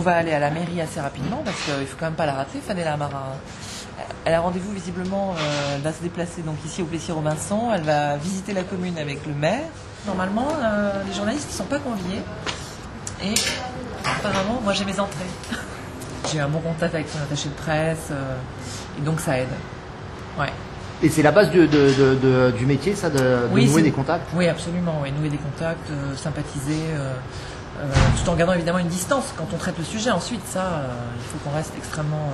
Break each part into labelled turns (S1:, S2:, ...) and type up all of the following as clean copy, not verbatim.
S1: va aller à la mairie assez rapidement parce qu'il ne faut quand même pas la rater, Fadela Amara. Elle a rendez-vous visiblement, elle va se déplacer donc ici au Plessis-Robinson, elle va visiter la commune avec le maire. Normalement, les journalistes ne sont pas conviés et apparemment, moi j'ai mes entrées. J'ai un bon contact avec son attaché de presse et donc ça aide. Ouais.
S2: Et c'est la base du métier, ça, de nouer des contacts?
S1: Oui, absolument, oui, nouer des contacts, sympathiser, tout en gardant évidemment une distance quand on traite le sujet. Ensuite, ça, il faut qu'on reste extrêmement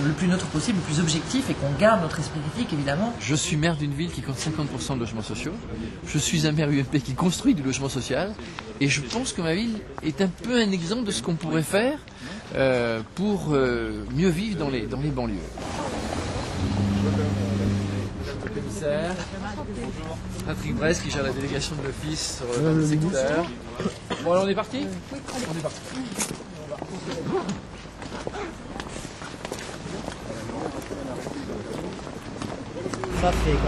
S1: le plus neutre possible, le plus objectif et qu'on garde notre esprit critique, évidemment.
S3: Je suis maire d'une ville qui compte 50% de logements sociaux. Je suis un maire UMP qui construit du logement social. Et je pense que ma ville est un peu un exemple de ce qu'on pourrait faire pour mieux vivre dans les banlieues. Le commissaire, Patrick Brest qui gère la délégation de l'office sur le secteur. Bon, alors on est parti? Oui, on est parti.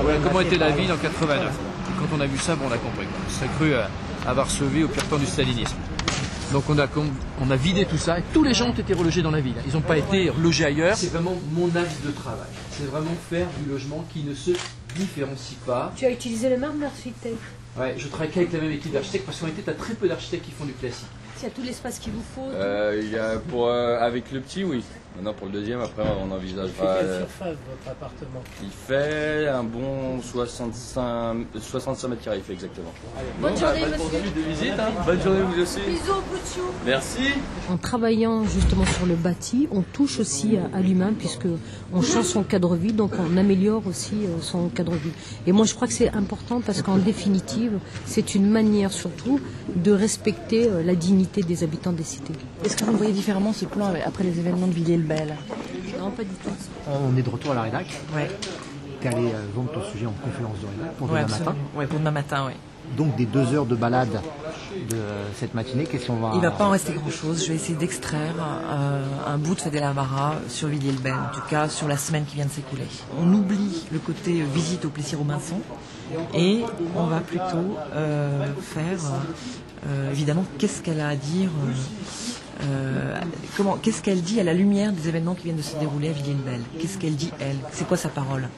S3: Voilà comment était la ville en 89. Et quand on a vu ça, bon, on a compris. On s'est cru à Varsovie au pire temps du stalinisme. Donc on a vidé tout ça et tous les gens ont été relogés dans la ville. Ils n'ont pas été relogés ailleurs. C'est vraiment mon axe de travail. C'est vraiment faire du logement qui ne se différencie pas.
S4: Tu as utilisé le même architecte?
S3: Ouais, je travaille qu'avec la même équipe d'architectes parce qu'en réalité, tu as très peu d'architectes qui font du classique.
S4: Il y a tout l'espace qu'il vous faut?
S5: Il y a avec le petit, oui. Maintenant pour le deuxième, après on envisagera.
S6: Il fait quelle surface votre appartement?
S5: Il fait un bon 65 mètres carrés, il fait exactement.
S4: Allez, bonne journée, monsieur.
S5: De visite, hein. Bonne journée vous aussi.
S4: Bisous au bout de chou.
S5: Merci.
S4: En travaillant justement sur le bâti, on touche aussi à l'humain puisque on change son cadre de vie, donc on améliore aussi son cadre de vie. Et moi je crois que c'est important parce qu'en définitive, c'est une manière surtout de respecter la dignité des habitants des cités.
S1: Est-ce que vous voyez différemment ce plan après les événements de Villiers-le-Bel?
S4: Non, pas du tout.
S2: On est de retour à la rédac.
S1: Ouais.
S2: Tu es allé vendre ton sujet en conférence de rédac pour demain matin.
S1: Oui, pour demain matin, oui.
S2: Donc des 2 heures de balade de cette matinée, qu'est-ce qu'on va...
S1: Il ne va pas en rester grand-chose. Je vais essayer d'extraire un bout de Fadela Amara sur Villiers-le-Bel, en tout cas sur la semaine qui vient de s'écouler. On oublie le côté visite au Plessis-Robinson et on va plutôt faire, évidemment, qu'est-ce qu'elle a à dire, qu'est-ce qu'elle dit à la lumière des événements qui viennent de se dérouler à Villiers-le-Bel. Qu'est-ce qu'elle dit, elle? C'est quoi sa parole?